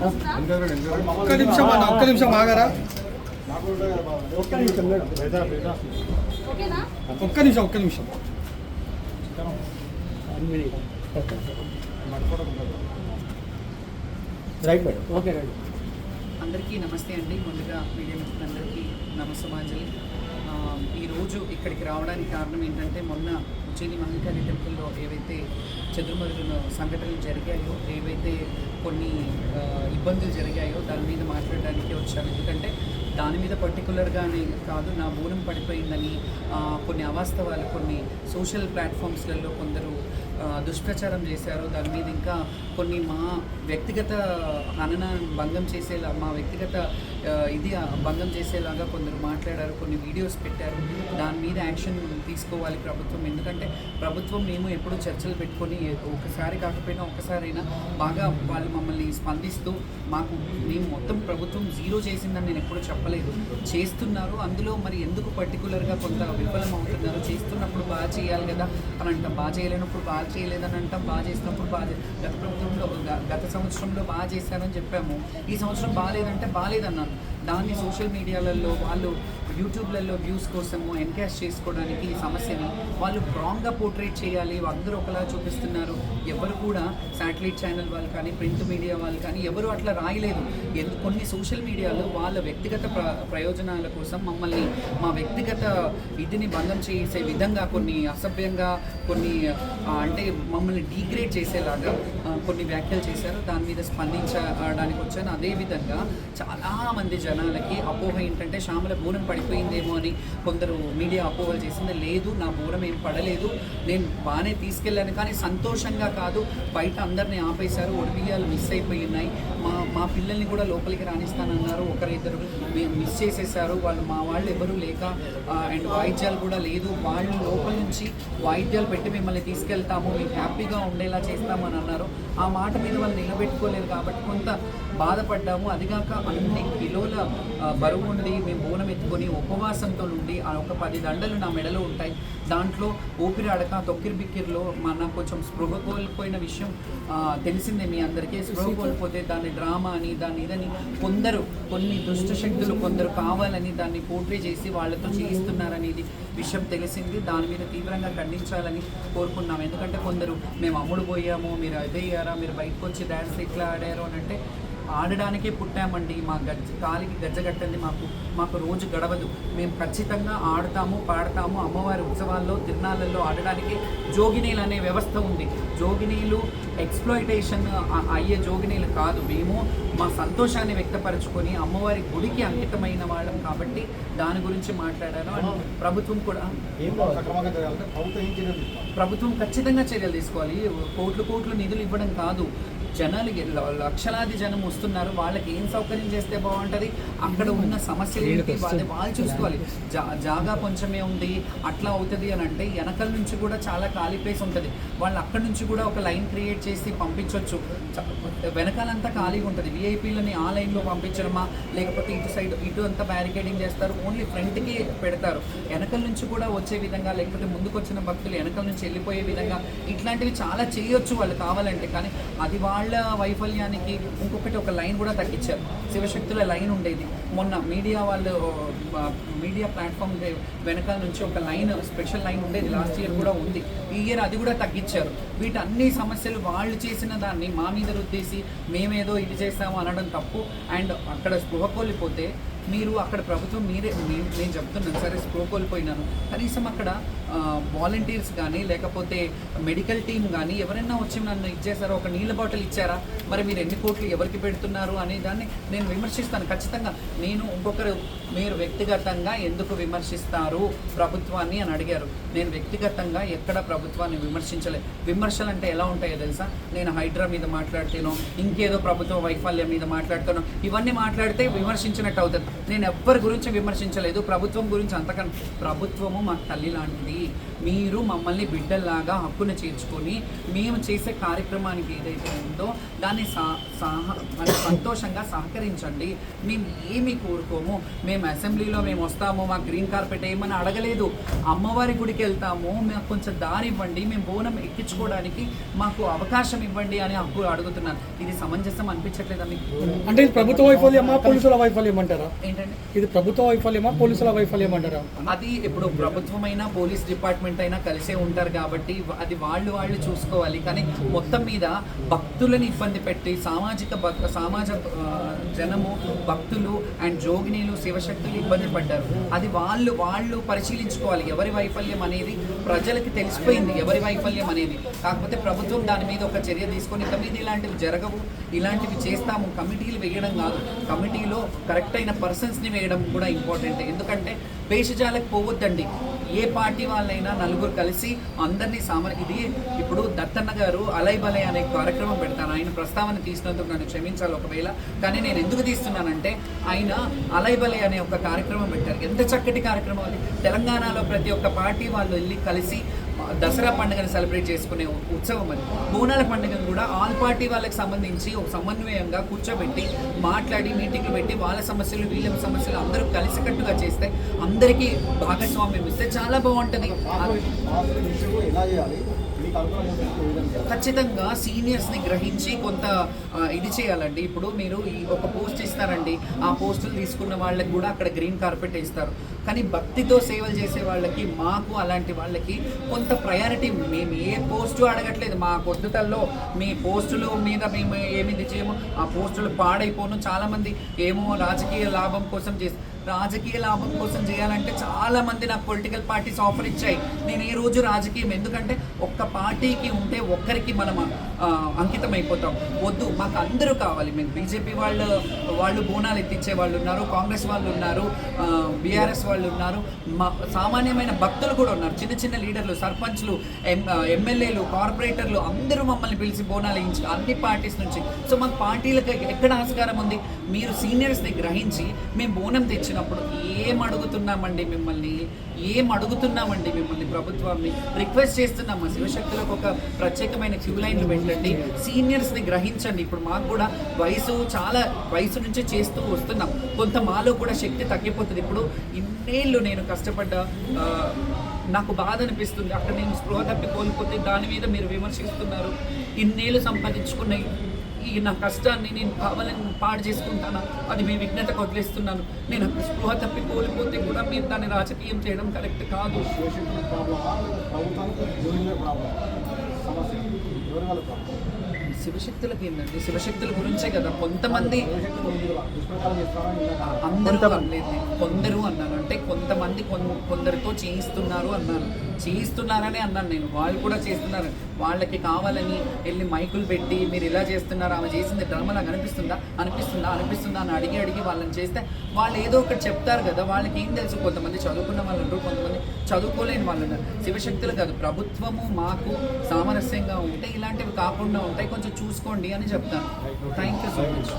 ఒక్క నిమిషం అన్న, ఒక్క నిమిషం ఆగారా? ఒక్క నిమిషం ఒక్క నిమిషం. Right madam. Okay right. అందరికీ నమస్తే అండి. ముందుగా మీడియా మిత్రులందరికీ నమస్సమాంజలి. ఈరోజు ఇక్కడికి రావడానికి కారణం ఏంటంటే, మొన్న ఉజ్జయిని మహంకాళి టెంపుల్లో ఏవైతే చెదురుమదురు సంఘటనలు జరిగాయో, ఏవైతే కొన్ని ఇబ్బందులు జరిగాయో దాని మీద మాట్లాడడానికి వచ్చాను. ఎందుకంటే దాని మీద పర్టికులర్గానే కాదు, నా బోనం పడిపోయిందని కొన్ని అవాస్తవాలు కొన్ని సోషల్ ప్లాట్ఫామ్స్లలో కొందరు దుష్ప్రచారం చేశారు. దాని మీద ఇంకా కొన్ని మా వ్యక్తిగత హనన భంగం చేసేలా, మా వ్యక్తిగత ఇది భంగం చేసేలాగా కొందరు మాట్లాడారు, కొన్ని వీడియోస్ పెట్టారు. దాని మీద యాక్షన్ తీసుకోవాలి ప్రభుత్వం. ఎందుకంటే ప్రభుత్వం మేము ఎప్పుడూ చర్చలు పెట్టుకొని ఒకసారి కాకపోయినా ఒకసారైనా బాగా వాళ్ళు మమ్మల్ని స్పందిస్తూ మేము మొత్తం ప్రభుత్వం జీరో చేసిందని నేను ఎప్పుడు చెప్పలేదు, చేస్తున్నారు. అందులో మరి ఎందుకు పర్టికులర్గా కొంత విఫలం అవుతున్నారు? చేస్తున్నప్పుడు బాగా చేయాలి కదా అని అంటాం, బాగా చేయలేనప్పుడు బాగా చేయలేదని అంటాం, బాగా చేసినప్పుడు గత ప్రభుత్వంలో గత సంవత్సరంలో బాగా చేశారని చెప్పాము, ఈ సంవత్సరం బాగాలేదంటే బాగాలేదన్నాను. దాన్ని సోషల్ మీడియాలలో వాళ్ళు యూట్యూబ్లలో వ్యూస్ కోసము ఎన్కాష్ చేసుకోవడానికి ఈ సమస్యని వాళ్ళు రాంగ్గా పోర్ట్రేట్ చేయాలి, అందరూ ఒకలా చూపిస్తున్నారు. ఎవరు కూడా శాటిలైట్ ఛానల్ వాళ్ళు కానీ ప్రింట్ మీడియా వాళ్ళు కానీ ఎవరు అట్లా రాయలేదు. కొన్ని సోషల్ మీడియాలో వాళ్ళ వ్యక్తిగత ప్రయోజనాల కోసం మమ్మల్ని మా వ్యక్తిగత ఇదిని భంగం చేసే విధంగా కొన్ని అసభ్యంగా కొన్ని అంటే మమ్మల్ని డీగ్రేడ్ చేసేలాగా కొన్ని వ్యాఖ్యలు చేశారు. దాని మీద స్పందించడానికి వచ్చాను. అదేవిధంగా చాలామంది జనాలకి అపోహ ఏంటంటే శ్యామల బోనం పడిపోయిందేమో అని కొందరు మీడియా అపోహలు చేసింది. లేదు, నా బోనం ఏం పడలేదు, నేను బాగానే తీసుకెళ్ళాను. కానీ సంతోషంగా కాదు, బయట అందరినీ ఆపేశారు, ఒడిబియ్యాలు మిస్ అయిపోయి ఉన్నాయి. మా పిల్లల్ని కూడా లోపలికి రాణిస్తానన్నారు, ఒకరిద్దరు మిస్ చేసేసారు. మా వాళ్ళు ఎవరు లేక అండ్ వాయిద్యాలు కూడా లేదు. వాళ్ళు లోపల నుంచి వాయిద్యాలు పెట్టి మిమ్మల్ని తీసుకెళ్తాము, మీకు హ్యాపీగా ఉండేలా చేస్తామని అన్నారు. ఆ మాట మీద వాళ్ళు నిలబెట్టుకోలేరు కాబట్టి కొంత బాధపడ్డాము. అదిగాక అన్ని కిలోల బరువు ఉండి మేము బోనం ఎత్తుకొని ఉపవాసంతో నుండి ఒక 10 దండలు నా మెడలో ఉంటాయి. దాంట్లో ఊపిరి అడక తొక్కిరి బిక్కిరిలో నాకు కొంచెం స్పృహ కోల్పోయిన విషయం తెలిసిందే మీ అందరికీ. స్పృహ కోల్పోతే దాన్ని డ్రామా అని దాన్ని ఇదని కొన్ని దుష్ట శక్తులు కొందరు కావాలని దాన్ని పోర్ట్రే చేసి వాళ్ళతో చేయిస్తున్నారనేది విషయం తెలిసింది. దాని మీద తీవ్రంగా ఖండించాలని కోరుకున్నాం. ఎందుకంటే కొందరు మేము అమ్ముడు పోయాము, మీరు అదయ్యారా, మీరు బయటకు వచ్చి డ్యాన్స్ ఇట్లా ఆడారు అని అంటే, ఆడడానికే పుట్టామండి. మా కాలికి గజ్జగట్టండి, మాకు రోజు గడవదు. మేము ఖచ్చితంగా ఆడతాము, పాడతాము. అమ్మవారి ఉత్సవాల్లో తిరునాళ్ళల్లో ఆడడానికి జోగినీలు అనే వ్యవస్థ ఉంది. జోగినీలు ఎక్స్ప్లాయిటేషన్ అయ్యే జోగినీలు కాదు. మేము మా సంతోషాన్ని వ్యక్తపరచుకొని అమ్మవారి గుడికి అంకితమైన వాళ్ళం కాబట్టి దాని గురించి మాట్లాడాను. అండ్ ప్రభుత్వం కూడా ప్రభుత్వం ఖచ్చితంగా చర్యలు తీసుకోవాలి. కోట్లు నిధులు ఇవ్వడం కాదు, జనాలు లక్షలాది జనం వస్తున్నారు, వాళ్ళకి ఏం సౌకర్యం చేస్తే బాగుంటుంది, అక్కడ ఉన్న సమస్యలు ఏంటి వాళ్ళు చూసుకోవాలి. జాగా కొంచెమే ఉంది అట్లా అవుతుంది అని అంటే వెనకల నుంచి కూడా చాలా ఖాళీ ప్లేస్ ఉంటుంది, వాళ్ళు అక్కడ నుంచి కూడా ఒక లైన్ క్రియేట్ చేసి పంపించవచ్చు. వెనకాలంతా ఖాళీగా ఉంటుంది. విఐపీలని ఆ లైన్లో పంపించడమా, లేకపోతే ఇటు అంతా బ్యారికేడింగ్ చేస్తారు, ఓన్లీ ఫ్రంట్కి పెడతారు. వెనకల నుంచి కూడా వచ్చే విధంగా, లేకపోతే ముందుకు వచ్చిన భక్తులు వెనకల నుంచి వెళ్ళిపోయే విధంగా ఇట్లాంటివి చాలా చేయొచ్చు వాళ్ళు కావాలంటే. కానీ అది వాళ్ళ వైఫల్యానికి ఇంకొకటి ఒక లైన్ కూడా తగ్గించారు. శివశక్తుల లైన్ ఉండేది, మొన్న మీడియా ప్లాట్ఫామ్ వెనకాల నుంచి ఒక లైన్, స్పెషల్ లైన్ ఉండేది, లాస్ట్ ఇయర్ కూడా ఉంది. ఈ ఇయర్ అది కూడా తగ్గించారు. వీటన్ని సమస్యలు వాళ్ళు చేసిన దాన్ని మా మీద రుద్దేసి మేమేదో ఇది చేస్తాము అనడం తప్పు. అండ్ అక్కడ స్పృహ కోల్పోతే మీరు అక్కడ ప్రభుత్వం నేను చెప్తున్నాను సరే, స్పృహ కోల్పోయినాను, కనీసం అక్కడ వాలంటీర్స్ కానీ లేకపోతే మెడికల్ టీమ్ కానీ ఎవరైనా వచ్చి నన్ను ఇచ్చేసారో, ఒక నీళ్ళ బాటిల్ ఇచ్చారా, మరి మీరు ఎన్ని కోట్లు ఎవరికి పెడుతున్నారు అనే దాన్ని నేను విమర్శిస్తాను ఖచ్చితంగా. మీరు వ్యక్తిగతంగా ఎందుకు విమర్శిస్తారు ప్రభుత్వాన్ని అని అడిగారు. నేను వ్యక్తిగతంగా ఎక్కడ ప్రభుత్వాన్ని విమర్శించలేదు. విమర్శలు అంటే ఎలా ఉంటాయో తెలుసా, నేను హైడ్రా మీద మాట్లాడితేనో ఇంకేదో ప్రభుత్వ వైఫల్యం మీద మాట్లాడుతానో ఇవన్నీ మాట్లాడితే విమర్శించినట్టు అవుతుంది. నేను ఎవ్వరి గురించి విమర్శించలేదు, ప్రభుత్వం గురించి అంతకన్నా. ప్రభుత్వము మాకు తల్లి లాంటిది. మీరు మమ్మల్ని బిడ్డల్లాగా హక్కును చేర్చుకొని మేము చేసే కార్యక్రమానికి ఏదైతే ఉందో దాన్ని మన సంతోషంగా సహకరించండి. మేము ఏమీ కోరుకోము. మేము అసెంబ్లీలో మేము వస్తాము, మాకు గ్రీన్ కార్పెట్ ఏమని అడగలేదు. అమ్మవారి గుడికి వెళ్తాము, మాకు కొంచెం దారి ఇవ్వండి, మేము బోనం ఎక్కించుకోవడానికి మాకు అవకాశం ఇవ్వండి అని హక్కు అడుగుతున్నారు. ఇది సమంజసం అనిపించట్లేదా మీకు? అంటే ఇది ప్రభుత్వ వైఫల్యమా పోలీసుల వైఫల్యం అంటారా? ఏంటంటే ఇది ప్రభుత్వ వైఫల్యమా పోలీసుల వైఫల్యం అంటారా? అది ఇప్పుడు ప్రభుత్వమైనా పోలీస్ డిపార్ట్మెంట్ అయినా కలిసే ఉంటారు కాబట్టి అది వాళ్ళు చూసుకోవాలి. కానీ మొత్తం మీద భక్తులను ఇబ్బంది పెట్టి సమాజ జనము భక్తులు అండ్ జోగినీలు శివశక్తులు ఇబ్బంది పడ్డారు. అది వాళ్ళు పరిశీలించుకోవాలి. ఎవరి వైఫల్యం అనేది ప్రజలకి తెలిసిపోయింది, ఎవరి వైఫల్యం అనేది. కాకపోతే ప్రభుత్వం దాని మీద ఒక చర్య తీసుకొని ఇక మీద ఇలాంటివి జరగవు, ఇలాంటివి చేస్తాము, కమిటీలు వేయడం కాదు, కమిటీలో కరెక్ట్ అయిన పర్సన్స్ని వేయడం కూడా ఇంపార్టెంట్. ఎందుకంటే భేషజాలకు పోవద్దండి. ఏ పార్టీ వాళ్ళైనా నలుగురు కలిసి అందరినీ ఇది ఇప్పుడు దత్తన్న గారు అలై బలై అనే కార్యక్రమం పెడతాను. ఆయన ప్రస్తావన తీసినందుకు నన్ను క్షమించాలి ఒకవేళ. కానీ నేను ఎందుకు తీస్తున్నానంటే ఆయన అలై బలై అనే ఒక కార్యక్రమం పెట్టారు. ఎంత చక్కటి కార్యక్రమం అది. తెలంగాణలో ప్రతి ఒక్క పార్టీ వాళ్ళు వెళ్ళి కలిసి దసరా పండుగను సెలబ్రేట్ చేసుకునే ఉత్సవం అది. బోనాల పండుగను కూడా ఆల్ పార్టీ వాళ్ళకి సంబంధించి ఒక సమన్వయంగా కూర్చోబెట్టి మాట్లాడి మీటింగ్లు పెట్టి వాళ్ళ సమస్యలు వీళ్ళ సమస్యలు అందరూ కలిసికట్టుగా చేస్తే అందరికీ భాగస్వామ్యం ఇస్తే చాలా బాగుంటుంది. ఖచ్చితంగా సీనియర్స్ని గ్రహించి కొంత ఇది చేయాలండి. ఇప్పుడు మీరు ఒక పోస్ట్ ఇస్తారండి, ఆ పోస్టులు తీసుకున్న వాళ్ళకి కూడా అక్కడ గ్రీన్ కార్పెట్ ఇస్తారు. కానీ భక్తితో సేవలు చేసే వాళ్ళకి, మాకు అలాంటి వాళ్ళకి కొంత ప్రయారిటీ. మేము ఏ పోస్టు అడగట్లేదు. మా కొద్దుతల్లో మీ పోస్టుల మీద మేము ఏమిది చేయము, ఆ పోస్టులు పాడైపోను. చాలామంది ఏమో రాజకీయ లాభం కోసం రాజకీయ లాభం కోసం చేయాలంటే చాలామంది నాకు పొలిటికల్ పార్టీస్ ఆఫర్ ఇచ్చాయి. నేను ఏ రోజు రాజకీయం, ఎందుకంటే ఒక్క పార్టీకి ఉంటే ఒక్కరికి మనం అంకితం అయిపోతాం. వద్దు, మాకు అందరూ కావాలి. మేము బీజేపీ వాళ్ళు బోనాలు ఎత్తిచ్చే వాళ్ళు ఉన్నారు, కాంగ్రెస్ వాళ్ళు ఉన్నారు, బీఆర్ఎస్ వాళ్ళు ఉన్నారు, సామాన్యమైన భక్తులు కూడా ఉన్నారు, చిన్న చిన్న లీడర్లు, సర్పంచ్లు, ఎమ్మెల్యేలు, కార్పొరేటర్లు అందరూ మమ్మల్ని పిలిచి బోనాలు వేయించారు అన్ని పార్టీస్ నుంచి. సో మాకు పార్టీలకు ఎక్కడ ఆస్కారం ఉంది? మీరు సీనియర్స్ని గ్రహించి మేము బోనం తెచ్చినప్పుడు ఏం అడుగుతున్నామండి మిమ్మల్ని ప్రభుత్వాన్ని రిక్వెస్ట్ చేస్తున్నాం. మా శివశక్తులకు ఒక ప్రత్యేకమైన క్యూ లైన్లు పెట్టండి, సీనియర్స్ని గ్రహించండి. ఇప్పుడు మాకు కూడా వయసు నుంచి చేస్తూ వస్తున్నాం. కొంత మాలో కూడా శక్తి తగ్గిపోతుంది. ఇప్పుడు ఇన్నేళ్ళు నేను కష్టపడ్డ నాకు బాధ అనిపిస్తుంది. అక్కడ నేను స్పృహ తప్పి కోల్పోతే దాని మీద మీరు విమర్శిస్తున్నారు. ఇన్నేళ్ళు సంపాదించుకున్న నా కష్టాన్ని నేను కావాలని పాడు చేసుకుంటాను, అది మీ విఘ్నతకు వదిలేస్తున్నాను. నేను స్పృహ తప్పి కోల్పోతే కూడా మీరు దాన్ని రాజకీయం చేయడం కరెక్ట్ కాదు. శివశక్తులకి ఏంటండి? శివశక్తుల గురించే కదా. కొంతమంది అందరూ అనలేదు, కొందరు అన్నాను. అంటే కొంతమంది కొందరితో చేయిస్తున్నారు అన్నాను, చేయిస్తున్నారనే అన్నాను నేను. వాళ్ళు కూడా చేస్తున్నారు. వాళ్ళకి కావాలని వెళ్ళి మైకులు పెట్టి మీరు ఇలా చేస్తున్నారు, ఆమె చేసింది డ్రామాలాగా అనిపిస్తుందా అని అడిగి వాళ్ళని చేస్తే వాళ్ళు ఏదో ఒకటి చెప్తారు కదా. వాళ్ళకి ఏం తెలుసు? కొంతమంది చదువుకున్న వాళ్ళు ఉంటారు, కొంతమంది చదువుకోలేని వాళ్ళు ఉన్నారు. శివశక్తులు కాదు, ప్రభుత్వము మాకు సామరస్యంగా ఉంటే ఇలాంటివి కాకుండా ఉంటాయి, కొంచెం చూసుకోండి అని చెప్తాను. Thank you so much.